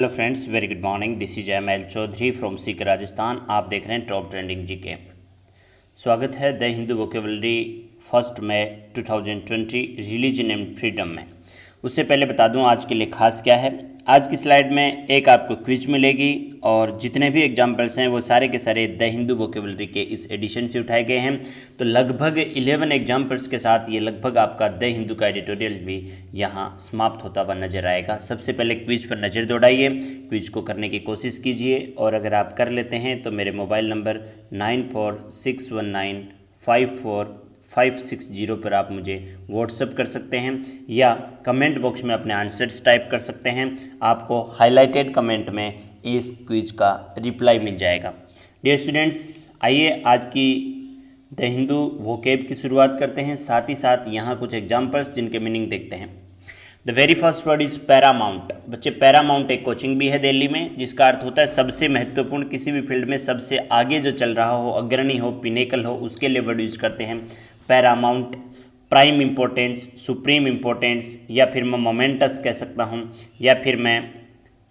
Hello friends, very good morning. This is M L Choudhary from Sikar Rajasthan. आप देख रहे हैं टॉप ट्रेंडिंग जीके। स्वागत है द हिंदू वोकेबलरी 1 मई 2020 रिलीजन एंड फ्रीडम में। उससे पहले बता दूं आज के लिए खास क्या है। आज की स्लाइड में एक आपको क्विज मिलेगी और जितने भी एग्जाम्पल्स हैं वो सारे के सारे द हिंदू वोकेबलरी के इस एडिशन से उठाए गए हैं। तो लगभग 11 एग्जाम्पल्स के साथ ये लगभग आपका द हिंदू का एडिटोरियल भी यहाँ समाप्त होता हुआ नजर आएगा। सबसे पहले क्विज पर नज़र दौड़ाइए, क्विज को करने की कोशिश कीजिए और अगर आप कर लेते हैं तो मेरे मोबाइल नंबर 9461954560 पर आप मुझे व्हाट्सअप कर सकते हैं या कमेंट बॉक्स में अपने आंसर्स टाइप कर सकते हैं। आपको हाईलाइटेड कमेंट में इस क्विज का रिप्लाई मिल जाएगा। डियर स्टूडेंट्स, आइए आज की द हिंदू वोकेब की शुरुआत करते हैं। साथ ही साथ यहाँ कुछ एग्जाम्पल्स जिनके मीनिंग देखते हैं। The very first word is Paramount. बच्चे, पैरामाउंट एक कोचिंग भी है दिल्ली में जिसका अर्थ होता है सबसे महत्वपूर्ण, किसी भी फील्ड में सबसे आगे जो चल रहा हो, अग्रणी हो, पिनेकल हो, उसके लिए वर्ड यूज करते हैं Paramount. Prime importance, supreme importance, या फिर मैं मोमेंटस कह सकता हूँ या फिर मैं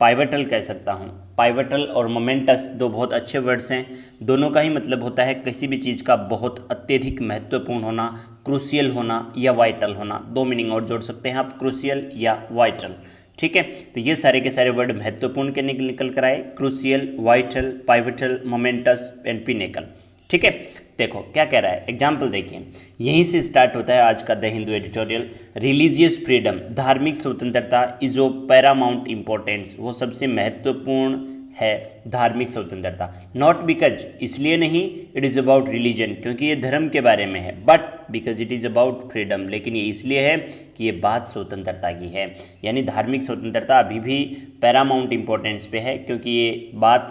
पाइवटल कह सकता हूँ। पाइवटल और मोमेंटस दो बहुत अच्छे वर्ड्स हैं। दोनों का ही मतलब होता है किसी भी चीज़ का बहुत अत्यधिक महत्वपूर्ण होना, क्रूशियल होना या वाइटल होना। दो मीनिंग और जोड़ सकते हैं आप, क्रूशियल या वाइटल। ठीक है, तो ये सारे के सारे वर्ड महत्वपूर्ण के निकल कर आए, crucial, vital, pivotal, moments and pinnacle. ठीक है, देखो क्या कह रहा है, एग्जाम्पल देखिए। यहीं से स्टार्ट होता है आज का the Hindu editorial. Religious freedom, धार्मिक स्वतंत्रता इज ऑफ पैरामाउंट इम्पोर्टेंस, वो सबसे महत्वपूर्ण है धार्मिक स्वतंत्रता। नॉट बिकॉज, इसलिए नहीं, इट इज़ अबाउट रिलीजन, क्योंकि ये धर्म के बारे में है, but because it is about freedom, लेकिन ये इसलिए है कि ये बात स्वतंत्रता की है। यानी धार्मिक स्वतंत्रता अभी भी पैरामाउंट इम्पोर्टेंस पे है, क्योंकि ये बात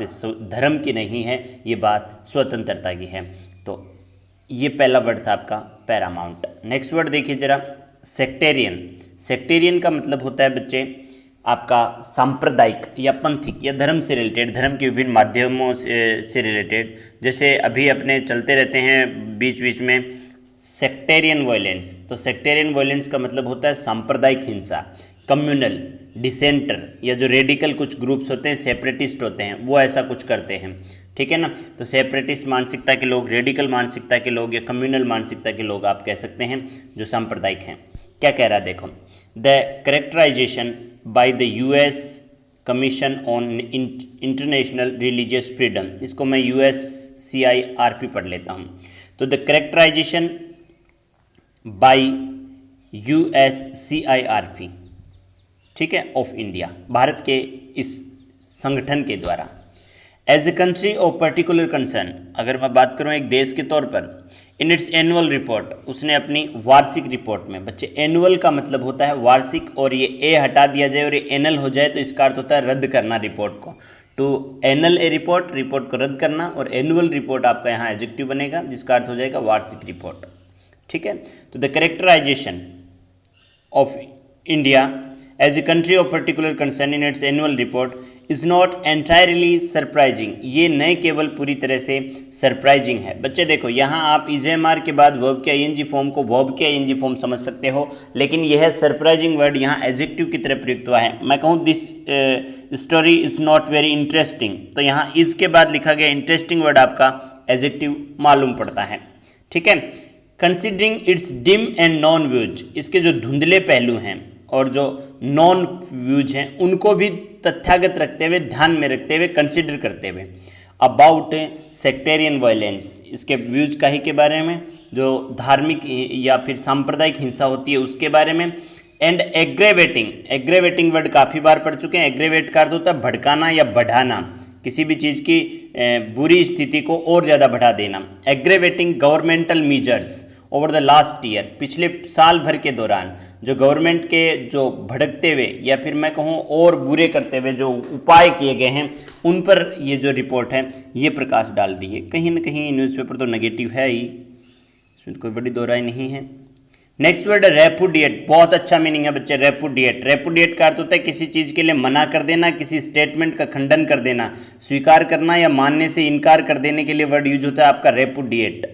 धर्म की नहीं है, ये बात स्वतंत्रता की है। तो ये पहला वर्ड था आपका पैरामाउंट। नेक्स्ट वर्ड देखिए जरा, सेक्टेरियन। सेक्टेरियन का मतलब होता है बच्चे आपका सांप्रदायिक या पंथिक या धर्म से रिलेटेड, धर्म के विभिन्न माध्यमों से रिलेटेड। जैसे अभी अपने चलते रहते हैं बीच बीच में सेक्टेरियन वायलेंस। तो सेक्टेरियन वायलेंस का मतलब होता है सांप्रदायिक हिंसा, कम्युनल, डिसेंटर या जो रेडिकल कुछ ग्रुप्स होते हैं, सेपरेटिस्ट होते हैं, वो ऐसा कुछ करते हैं। ठीक है ना, तो सेपरेटिस्ट मानसिकता के लोग, रेडिकल मानसिकता के लोग या कम्युनल मानसिकता के लोग आप कह सकते हैं जो सांप्रदायिक हैं। क्या कह रहा है देखो, the characterisation by the US commission on international religious freedom, इसको मैं USCIRP पढ़ लेता हूँ। तो द कैरेक्टराइजेशन बाय USCIRP, ठीक है, ऑफ इंडिया, भारत के इस संगठन के द्वारा। As a country of particular concern, अगर मैं बात करूँ एक देश के तौर पर, इन इट्स एनुअल रिपोर्ट, उसने अपनी वार्षिक रिपोर्ट में, बच्चे एनुअल का मतलब होता है वार्षिक, और ये ए हटा दिया जाए और ये एनल हो जाए तो इसका अर्थ होता है रद्द करना रिपोर्ट को। To annul a report, report को रद्द करना, और एनुअल रिपोर्ट आपका यहाँ एडजेक्टिव बनेगा जिसका अर्थ हो जाएगा वार्षिक रिपोर्ट। ठीक है, तो the characterisation of India as a country of particular concern in its annual report is not entirely surprising, ये न केवल पूरी तरह से सरप्राइजिंग है। बच्चे देखो, यहाँ आप इज़ेमार के बाद वर्ब के आईएनजी फॉर्म को वर्ब के आईएनजी फॉर्म समझ सकते हो, लेकिन यह सरप्राइजिंग वर्ड यहाँ एडजेक्टिव की तरह प्रयुक्त हुआ है। मैं कहूँ this story is not very interesting, तो यहाँ इज़ के बाद लिखा गया इंटरेस्टिंग वर्ड आपका एडजेक्टिव मालूम पड़ता है। ठीक है, considering it's dim and non views, इसके जो धुंधले पहलू हैं और जो नॉन व्यूज हैं उनको भी तथ्यागत रखते हुए, ध्यान में रखते हुए, कंसिडर करते हुए। अबाउट सेक्टेरियन वायलेंस, इसके व्यूज का ही के बारे में, जो धार्मिक या फिर सांप्रदायिक हिंसा होती है उसके बारे में। एंड एग्रेवेटिंग, एग्रेवेटिंग वर्ड काफ़ी बार पढ़ चुके हैं। एग्रेवेट का अर्थ होता है भड़काना या बढ़ाना, किसी भी चीज़ की बुरी स्थिति को और ज़्यादा बढ़ा देना। Aggravating governmental measures over the last year, पिछले साल भर के दौरान जो गवर्नमेंट के जो भड़कते हुए या फिर मैं कहूँ और बुरे करते हुए जो उपाय किए गए हैं उन पर ये जो रिपोर्ट है ये प्रकाश डाल रही है। कहीं ना कहीं न्यूज़पेपर तो नेगेटिव है ही, इसमें कोई बड़ी दो राय नहीं है। नेक्स्ट वर्ड रेपुडिएट, बहुत अच्छा मीनिंग है बच्चे रेपुडिएट। रेपुडिएट का अर्थ होता है किसी चीज़ के लिए मना कर देना, किसी स्टेटमेंट का खंडन कर देना, स्वीकार करना या मानने से इनकार कर देने के लिए वर्ड यूज होता है आपका रेपुडिएट।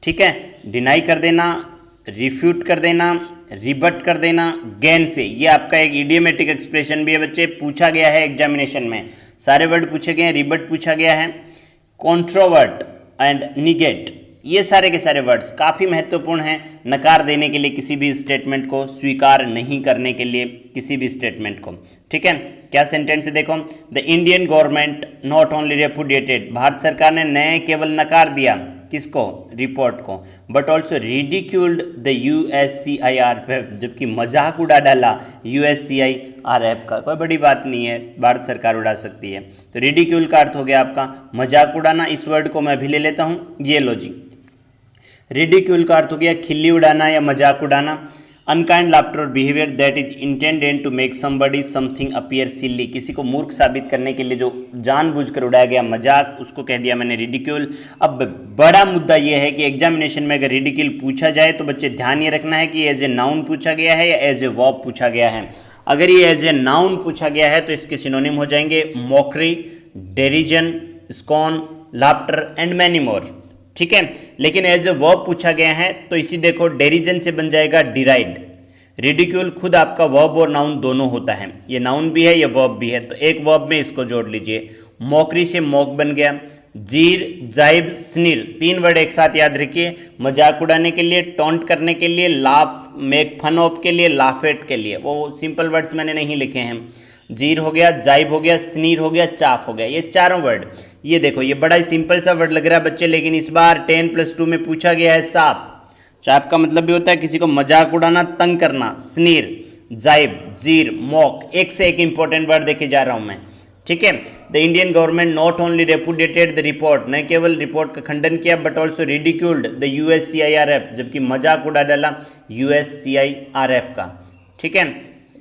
ठीक है, डिनाई कर देना, रिफ्यूट कर देना, रिबट कर देना, गैन से, ये आपका एक इडियोमेटिक एक्सप्रेशन भी है बच्चे, पूछा गया है एग्जामिनेशन में, सारे वर्ड पूछे गए हैं, रिबट पूछा गया है, कॉन्ट्रोवर्ट एंड निगेट, ये सारे के सारे वर्ड्स काफ़ी महत्वपूर्ण हैं नकार देने के लिए, किसी भी स्टेटमेंट को स्वीकार नहीं करने के लिए, किसी भी स्टेटमेंट को, ठीक है। क्या सेंटेंस है देखो, the Indian government not only repudiated, भारत सरकार ने नए केवल नकार दिया, किसको, रिपोर्ट को, but also ridiculed the USCIRF, जबकि मजाक उड़ा डाला USCIRF का। कोई बड़ी बात नहीं है, भारत सरकार उड़ा सकती है। तो रिडिक्यूल का अर्थ हो गया आपका मजाक उड़ाना। इस वर्ड को मैं भी ले लेता हूँ, ये लो जी, रिडिक्यूल का अर्थ हो गया खिल्ली उड़ाना या मजाक उड़ाना। अनकाइंड लाफ्टर और behaviour that is intended to make somebody something appear silly, किसी को मूर्ख साबित करने के लिए जो जानबूझकर उड़ाया गया मजाक, उसको कह दिया मैंने रिडिक्यूल। अब बड़ा मुद्दा यह है कि एग्जामिनेशन में अगर रिडिक्यूल पूछा जाए तो बच्चे ध्यान ये रखना है कि एज ए नाउन पूछा गया है या एज ए वर्ब पूछा गया है। अगर ये एज ए नाउन पूछा गया है तो इसके सिनोनिम हो जाएंगे mockery, derision, scorn, laughter and many more, ठीक है। लेकिन एज ए वर्ब पूछा गया है तो इसी देखो डेरिजन से बन जाएगा डिराइड। रिडिक्यूल खुद आपका वर्ब और नाउन दोनों होता है, ये नाउन भी है ये वर्ब भी है, तो एक वर्ब में इसको जोड़ लीजिए। मॉकरी से मॉक बन गया, जीर, जाइब, स्नीर, तीन वर्ड एक साथ याद रखिए, मजाक उड़ाने के लिए, टॉन्ट करने के लिए, लाफ, मेक फन ऑफ के लिए, लाफेट के लिए, वो सिंपल वर्ड्स मैंने नहीं लिखे हैं। जीर हो गया, जाइब हो गया, स्नीर हो गया, चाफ हो गया, ये चारों वर्ड। ये देखो ये बड़ा ही सिंपल सा वर्ड लग रहा है बच्चे, लेकिन इस बार 10+2 में पूछा गया है साफ। चाफ का मतलब भी होता है किसी को मजाक उड़ाना, तंग करना। स्नीर, जाइब, जीर, मॉक, एक से एक इंपॉर्टेंट वर्ड देखे जा रहा हूं मैं, ठीक है। The Indian government not only repudiated the report, न केवल रिपोर्ट का खंडन किया but also ridiculed the USCIRF, जबकि मजाक उड़ा डाला USCIRF का, ठीक है।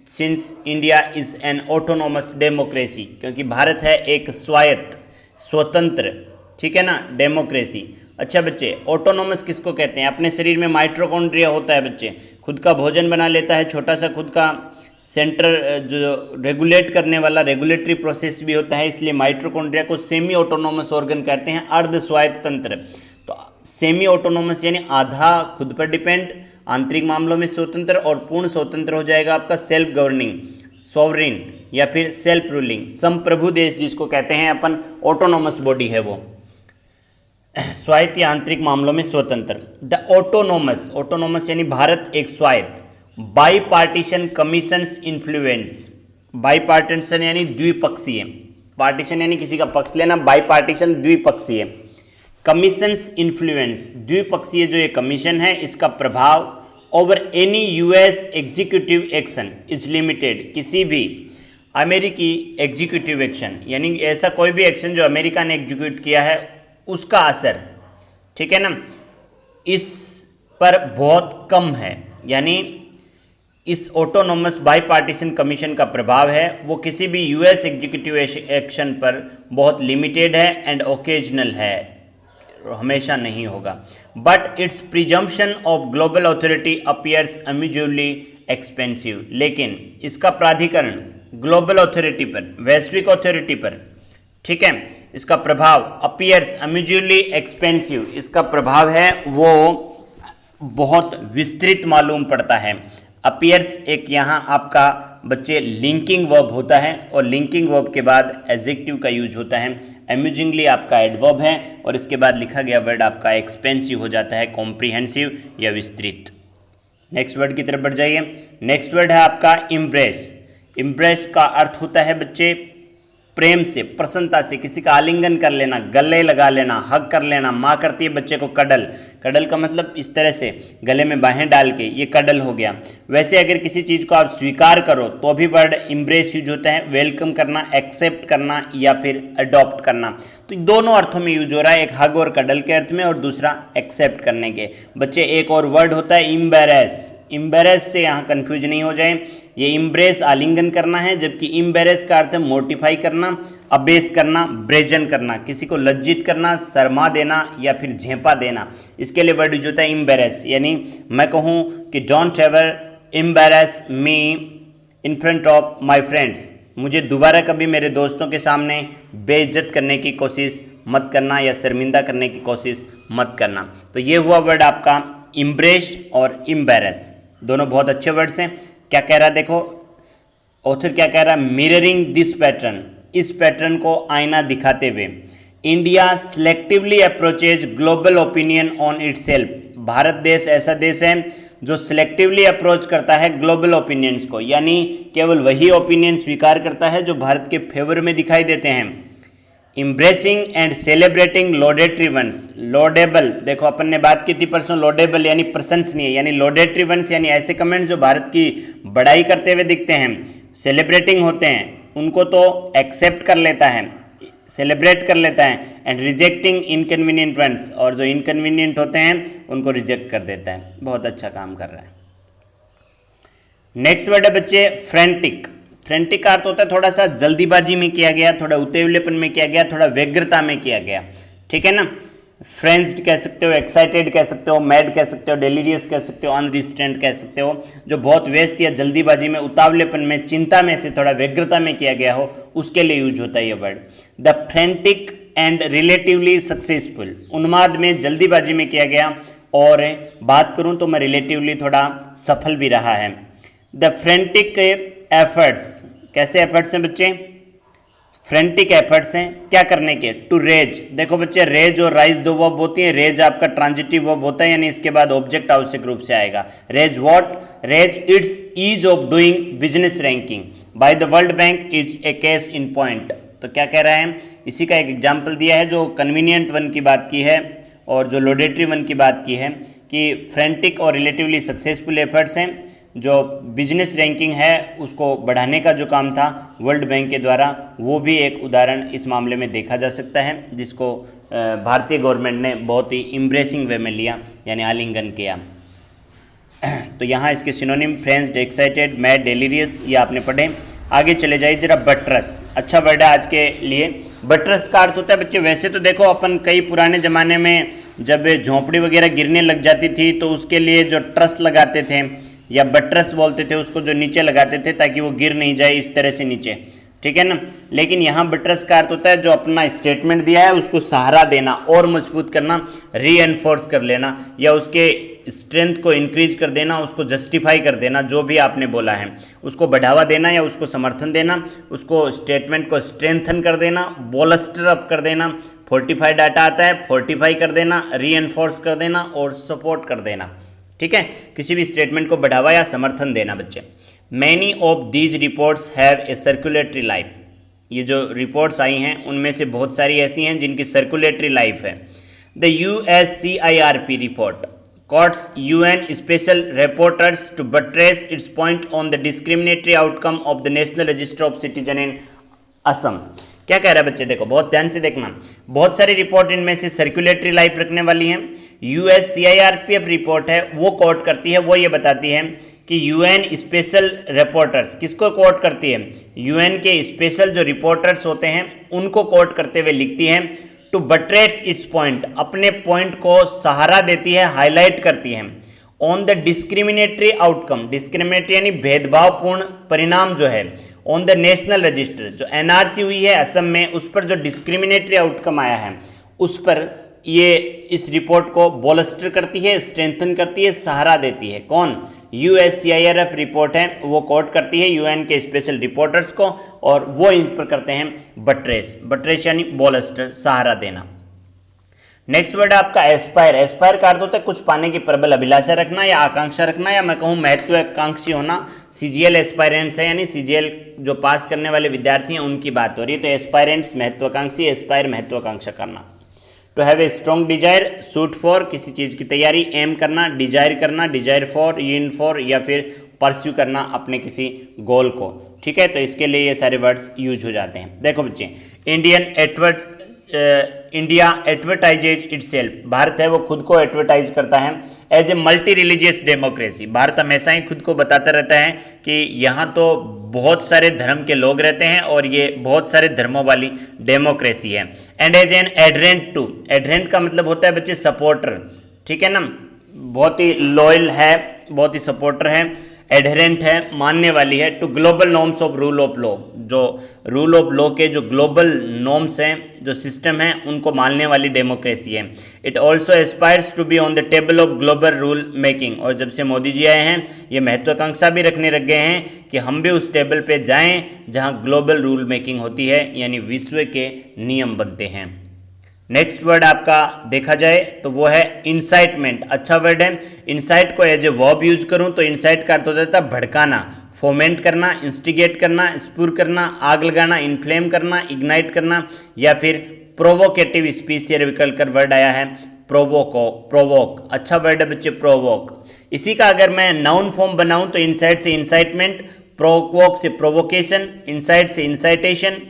Since India is an autonomous democracy, क्योंकि भारत है एक स्वायत्त, स्वतंत्र, ठीक है ना, डेमोक्रेसी। अच्छा बच्चे, ऑटोनोमस किसको कहते हैं? अपने शरीर में माइटोकॉन्ड्रिया होता है बच्चे, खुद का भोजन बना लेता है, छोटा सा खुद का सेंटर जो रेगुलेट करने वाला रेगुलेटरी प्रोसेस भी होता है, इसलिए माइटोकॉन्ड्रिया को सेमी ऑटोनोमस ऑर्गन कहते हैं, अर्ध स्वायत्त तंत्र। तो सेमी ऑटोनोमस यानी आधा खुद पर डिपेंड, आंतरिक मामलों में स्वतंत्र, और पूर्ण स्वतंत्र हो जाएगा आपका सेल्फ गवर्निंग, सॉवरिन या फिर सेल्फ रूलिंग, संप्रभु देश जिसको कहते हैं अपन, ऑटोनोमस बॉडी है वो, स्वायत्त या आंतरिक मामलों में स्वतंत्र। द ऑटोनोमस, ऑटोनोमस यानी भारत एक स्वायत्त, by partition commissions influence, by partition यानी द्विपक्षीय, पार्टीशन यानी किसी का पक्ष लेना, बाई पार्टीशन द्विपक्षीय, कमीशंस इन्फ्लुएंस, द्विपक्षीय जो ये कमीशन है इसका प्रभाव over any US executive action is limited, किसी भी अमेरिकी एग्जीक्यूटिव एक्शन यानी ऐसा कोई भी एक्शन जो अमेरिका ने एग्जीक्यूट किया है उसका असर, ठीक है ना, इस पर बहुत कम है। यानी इस ऑटोनोमस बाई पार्टीशन कमीशन का प्रभाव है वो किसी भी US एग्जीक्यूटिव एक्शन पर बहुत लिमिटेड है एंड ओकेजनल है, हमेशा नहीं होगा। But its presumption of global authority appears amusingly expensive, लेकिन इसका प्राधिकरण ग्लोबल अथॉरिटी पर, वैश्विक अथॉरिटी पर, ठीक है, इसका प्रभाव अपीयर्स अम्यूजुअली एक्सपेंसिव, इसका प्रभाव है वो बहुत विस्तृत मालूम पड़ता है। अपीयर्स एक यहाँ आपका बच्चे लिंकिंग वर्ब होता है और लिंकिंग वर्ब के बाद एडजेक्टिव का यूज होता है। अम्यूजिंगली आपका एडवर्ब है और इसके बाद लिखा गया वर्ड आपका एक्सपेंसिव हो जाता है, कॉम्प्रिहेंसिव या विस्तृत। नेक्स्ट वर्ड की तरफ बढ़ जाइए। नेक्स्ट वर्ड है आपका इम्ब्रेस। इम्ब्रेस का अर्थ होता है बच्चे प्रेम से, प्रसन्नता से, किसी का आलिंगन कर लेना, गले लगा लेना, हग कर लेना। माँ करती है बच्चे को कडल, कडल का मतलब इस तरह से गले में बाहें डाल के, ये कडल हो गया। वैसे अगर किसी चीज़ को आप स्वीकार करो तो भी वर्ड इम्ब्रेस यूज होता है, वेलकम करना, एक्सेप्ट करना या फिर अडॉप्ट करना। तो दोनों अर्थों में यूज हो रहा है, एक हग और कडल के अर्थ में और दूसरा एक्सेप्ट करने के। बच्चे एक और वर्ड होता है इम्बेरेस, इम्बेरेस से यहाँ कंफ्यूज नहीं हो जाए, ये इम्ब्रेस आलिंगन करना है, जबकि इम्बेरेस का अर्थ है मोटिफाई करना, अबेस करना, ब्रेजन करना, किसी को लज्जित करना, शर्मा देना या फिर झेंपा देना। इसके लिए वर्ड यूज होता है इम्बेरेस। यानी मैं कहूँ कि don't ever embarrass me in front of my friends, मुझे दोबारा कभी मेरे दोस्तों के सामने बेइज्जत करने की कोशिश मत करना या शर्मिंदा करने की कोशिश मत करना। तो ये हुआ वर्ड आपका इम्ब्रेस और इम्बेरस, दोनों बहुत अच्छे वर्ड्स हैं। क्या कह रहा है देखो, ऑथर क्या कह रहा है, मिररिंग दिस पैटर्न, इस पैटर्न को आईना दिखाते हुए India selectively approaches global opinion on itself, Bharat देश ऐसा देश है जो सिलेक्टिवली अप्रोच करता है ग्लोबल ओपिनियंस को, यानी केवल वही ओपिनियन स्वीकार करता है जो भारत के फेवर में दिखाई देते हैं। Embracing and celebrating laudatory ones, laudable, देखो अपन ने बात की थी परसों, लॉडेबल यानी प्रशंसनीय, यानी लॉडेटरी वंस यानी ऐसे कमेंट्स जो भारत की बड़ाई करते हुए दिखते हैं। सेलिब्रेटिंग होते हैं, उनको तो एक्सेप्ट कर लेता है, सेलिब्रेट कर लेता है। एंड रिजेक्टिंग इनकन्वीनियंट वंस, और जो इनकन्वीनियंट होते हैं उनको रिजेक्ट कर देता है। बहुत अच्छा काम कर रहा है। नेक्स्ट वर्ड है बच्चे फ्रेंटिक। फ्रेंटिक का अर्थ होता है थोड़ा सा जल्दीबाजी में किया गया, थोड़ा उतेवलेपन में किया गया, थोड़ा व्यग्रता में किया गया, ठीक है ना। फ्रेंज्ड कह सकते हो, एक्साइटेड कह सकते हो, मैड कह सकते हो, डेलीरियस कह सकते हो, अनरिस्ट्रेंट कह सकते हो, जो बहुत व्यस्त या जल्दीबाजी में, उतावलेपन में, चिंता में से थोड़ा व्यग्रता में किया गया हो, उसके लिए यूज होता है ये word. The frantic and relatively successful, उन्माद में, जल्दीबाजी में किया गया, और बात करूं तो मैं रिलेटिवली थोड़ा सफल भी रहा है। द फ्रेंटिक एफर्ट्स, कैसे एफर्ट्स हैं बच्चे, फ्रेंटिक एफर्ट्स हैं क्या करने के, टू रेज, देखो बच्चे रेज और राइज दो वर्ब होती हैं, रेज आपका ट्रांजिटिव वर्ब होता है, यानी इसके बाद ऑब्जेक्ट आवश्यक रूप से आएगा। Raise what, raise its ease of doing business ranking by the World Bank is a case in point. तो क्या कह रहा है, इसी का एक एग्जाम्पल दिया है, जो कन्वीनियंट वन की बात की है और जो लॉडेटरी वन की बात की है, कि फ्रेंटिक और रिलेटिवली सक्सेसफुल एफर्ट्स हैं, जो बिजनेस रैंकिंग है उसको बढ़ाने का जो काम था वर्ल्ड बैंक के द्वारा, वो भी एक उदाहरण इस मामले में देखा जा सकता है, जिसको भारतीय गवर्नमेंट ने बहुत ही इम्ब्रेसिंग वे में लिया, यानी आलिंगन किया। तो यहाँ इसके सिनोनिम फ्रेंज्ड, एक्साइटेड, मैड, डेलीरियस, ये आपने पढ़े। आगे चले जाइए जरा, बटरस, अच्छा वर्ड है आज के लिए। बटरस का अर्थ होता है बच्चे, वैसे तो देखो अपन कई पुराने ज़माने में जब झोंपड़ी वगैरह गिरने लग जाती थी तो उसके लिए जो ट्रस लगाते थे या बटरस बोलते थे उसको, जो नीचे लगाते थे ताकि वो गिर नहीं जाए इस तरह से नीचे, ठीक है ना। लेकिन यहाँ बटरस का अर्थ होता है जो अपना स्टेटमेंट दिया है उसको सहारा देना और मजबूत करना, रीएनफोर्स कर लेना, या उसके स्ट्रेंथ को इंक्रीज कर देना, उसको जस्टिफाई कर देना, जो भी आपने बोला है उसको बढ़ावा देना या उसको समर्थन देना, उसको स्टेटमेंट को स्ट्रेंथन कर देना, बोलस्टर अप कर देना, फोर्टिफाई डाटा आता है, फोर्टिफाई कर देना, रीएनफोर्स कर देना और सपोर्ट कर देना, ठीक है, किसी भी स्टेटमेंट को बढ़ावा या समर्थन देना बच्चे। Many of these reports have a circulatory life, ये जो रिपोर्ट्स आई हैं उनमें से बहुत सारी ऐसी हैं जिनकी सर्कुलेटरी लाइफ है। The USCIRP report courts UN special reporters to buttress its point on the discriminatory outcome of the National Register of Citizen in Assam. क्या कह रहा है बच्चे, देखो बहुत ध्यान से देखना, बहुत सारी रिपोर्ट इनमें से सर्कुलेटरी लाइफ रखने वाली हैं। USCIRP रिपोर्ट है वो कोट करती है, वो ये बताती है कि UN स्पेशल रिपोर्टर्स, किसको कोट करती है, UN के स्पेशल जो रिपोर्टर्स होते हैं उनको कोट करते हुए लिखती है, टू बट्रेस इट्स पॉइंट, अपने पॉइंट को सहारा देती है, हाईलाइट करती है, on the discriminatory outcome, discriminatory यानी भेदभावपूर्ण परिणाम जो है, ऑन द नेशनल रजिस्टर, जो NRC हुई है असम में उस पर जो डिस्क्रिमिनेटरी आउटकम आया है उस पर ये इस रिपोर्ट को बोलस्टर करती है, स्ट्रेंथन करती है, सहारा देती है। कौन, USCIRF रिपोर्ट है वो कोट करती है UN के स्पेशल रिपोर्टर्स को, और वो इन पर करते हैं बट्रेस, बट्रेस यानी बोलस्टर, सहारा देना। नेक्स्ट वर्ड है आपका एस्पायर। एस्पायर का अर्थ होता है कुछ पाने की प्रबल अभिलाषा रखना या आकांक्षा रखना, या मैं कहूँ महत्वाकांक्षी होना। CGL एस्पायरेंट्स है, यानी CGL जो पास करने वाले विद्यार्थी हैं उनकी बात हो रही है। तो एस्पायरेंट्स महत्वाकांक्षी, एस्पायर महत्वाकांक्षा करना। To have a strong desire, suit for किसी चीज़ की तैयारी, एम करना, करना, डिजायर फॉर, इन फॉर, या फिर परस्यू करना अपने किसी गोल को, ठीक है। तो इसके लिए ये सारे वर्ड्स यूज हो जाते हैं। देखो बच्चे, इंडिया एडवर्टाइजेज इटसेल्फ, भारत है वो खुद को एडवर्टाइज करता है as a multi religious democracy. Bharat हमेशा ही खुद को बताता रहता है कि यहाँ तो बहुत सारे धर्म के लोग रहते हैं और ये बहुत सारे धर्मों वाली डेमोक्रेसी है। एंड एज एन एडरेंट टू, एडरेंट का मतलब होता है बच्चे सपोर्टर, ठीक है ना, बहुत ही लॉयल है, बहुत ही सपोर्टर है। एडहेरेंट है, मानने वाली है, to global norms of rule of law, जो रूल ऑफ लॉ के जो ग्लोबल नॉर्म्स हैं, जो सिस्टम हैं, उनको मानने वाली डेमोक्रेसी है। It also aspires to be on the table of global rule making, और जब से मोदी जी आए हैं ये महत्वाकांक्षा भी रखने लग गए हैं कि हम भी उस टेबल पे जाएं जहां ग्लोबल रूल मेकिंग होती है, यानी विश्व के नियम बनते हैं। नेक्स्ट वर्ड आपका देखा जाए तो वो है इंसाइटमेंट। अच्छा वर्ड है। इंसाइट को एज ए वर्ब यूज करूं तो इंसाइट का अर्थ हो जाता है भड़काना, फोमेंट करना, इंस्टिगेट करना, स्पूर करना, आग लगाना, इन्फ्लेम करना, इग्नाइट करना, या फिर प्रोवोकेटिव स्पीच से निकल कर वर्ड आया है प्रोवोक। अच्छा वर्ड है बच्चे, प्रोवोक। इसी का अगर मैं नाउन फॉर्म बनाऊं तो इंसाइट से इंसाइटमेंट, प्रोवोक से प्रोवोकेशन, इंसाइट से इंसाइटेशन,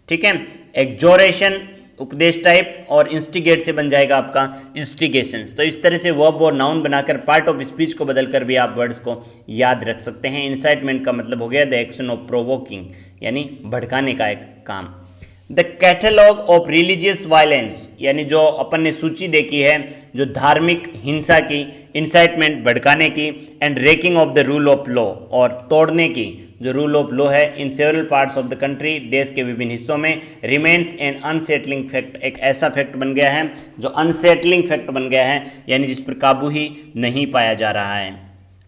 ठीक है, एक्जोरेशन उपदेश टाइप, और इंस्टिगेट से बन जाएगा आपका इंस्टिगेशंस। तो इस तरह से वर्ब और नाउन बनाकर पार्ट ऑफ स्पीच को बदलकर भी आप वर्ड्स को याद रख सकते हैं। इंसाइटमेंट का मतलब हो गया द एक्शन ऑफ प्रोवोकिंग, यानी भड़काने का एक काम। The catalogue of religious violence, यानी जो अपन ने सूची देखी है जो धार्मिक हिंसा की, इंसाइटमेंट भड़काने की, and breaking of the rule of law, और तोड़ने की जो रूल ऑफ लॉ है in several parts of the country, देश के विभिन्न हिस्सों में, रिमेन्स एन अनसेटलिंग फैक्ट, एक ऐसा फैक्ट बन गया है जो अनसेटलिंग फैक्ट बन गया है, यानी जिस पर काबू ही नहीं पाया जा रहा है।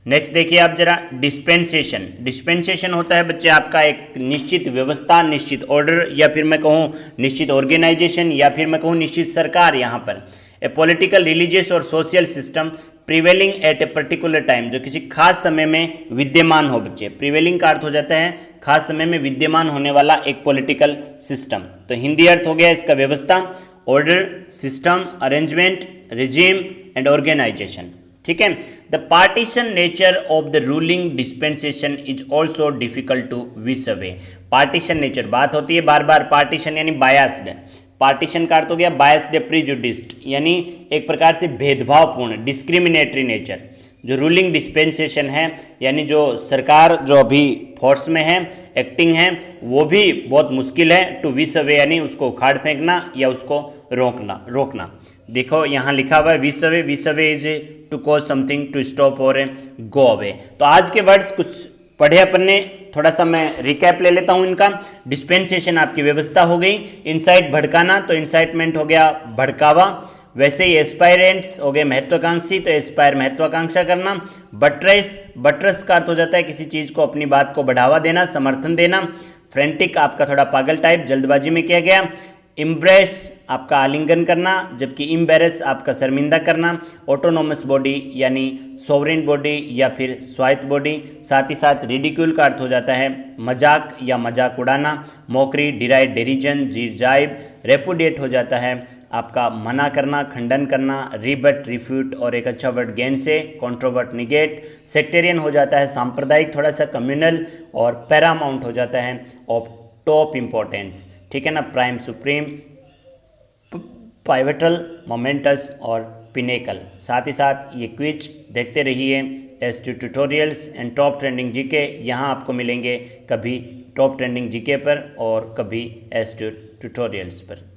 नेक्स्ट देखिए आप जरा, डिस्पेंसेशन। डिस्पेंसेशन होता है बच्चे आपका एक निश्चित व्यवस्था, निश्चित ऑर्डर, या फिर मैं कहूँ निश्चित ऑर्गेनाइजेशन, या फिर मैं कहूँ निश्चित सरकार। यहाँ पर ए पॉलिटिकल, रिलीजियस और social system prevailing at a particular time, जो किसी खास समय में विद्यमान हो बच्चे। प्रिवेलिंग का अर्थ हो जाता है खास समय में विद्यमान होने वाला एक पॉलिटिकल सिस्टम। तो हिंदी अर्थ हो गया इसका व्यवस्था, order, system, arrangement, regime and organisation, ठीक है। The partisan nature of the ruling dispensation is also difficult to wish away. Partisan nature, बात होती है बार बार पार्टीशन यानी बायस्ड। पार्टीशन का अर्थ हो गया बायस्ड, प्रीजुडिस्ड, यानी एक प्रकार से भेदभावपूर्ण, डिस्क्रिमिनेटरी नेचर। जो रूलिंग डिस्पेंसेशन है, यानी जो सरकार जो अभी फोर्स में है, एक्टिंग है, वो भी बहुत मुश्किल है टू विश अवे, यानी उसको उखाड़ फेंकना या उसको रोकना। देखो यहाँ लिखा हुआ है wish away. Wish away is to cause something to stop और गो अवे। तो आज के वर्ड्स कुछ पढ़े अपन ने, थोड़ा सा मैं रिकैप ले लेता हूँ इनका। डिस्पेंसेशन आपकी व्यवस्था हो गई, इंसाइट भड़काना, तो इंसाइटमेंट हो गया भड़कावा। वैसे ही एस्पायरेंट्स हो गए महत्वाकांक्षी, तो एस्पायर महत्वाकांक्षा करना। बट्रेस का अर्थ हो जाता है किसी चीज़ को, अपनी बात को बढ़ावा देना, समर्थन देना। फ्रेंटिक आपका थोड़ा पागल टाइप, जल्दबाजी में किया गया। इम्ब्रेस आपका आलिंगन करना, जबकि इम्बेरस आपका शर्मिंदा करना। ऑटोनोमस बॉडी यानी सोवरेन बॉडी या फिर स्वायत्त बॉडी। साथ ही साथ रिडिक्यूल का अर्थ हो जाता है मजाक या मजाक उड़ाना। मॉकरी, डिराइड, डेरिजन, जीर जाइब। रेपुडिएट हो जाता है आपका मना करना, खंडन करना। रिबट, रिफ्यूट, और एक अच्छा वर्ड गेन से, कॉन्ट्रोवर्ट, निगेट। सेक्टेरियन हो जाता है सांप्रदायिक, थोड़ा सा कम्युनल। और पैरामाउंट हो जाता है ऑफ टॉप इंपॉर्टेंस, ठीक है ना, प्राइम, सुप्रीम, पाइवेटल, मोमेंटस और पिनेकल। साथ ही साथ ये क्विज देखते रहिए S two tutorials and top trending GK. यहाँ आपको मिलेंगे कभी टॉप ट्रेंडिंग जीके पर और कभी एस टू ट्यूटोरियल्स पर।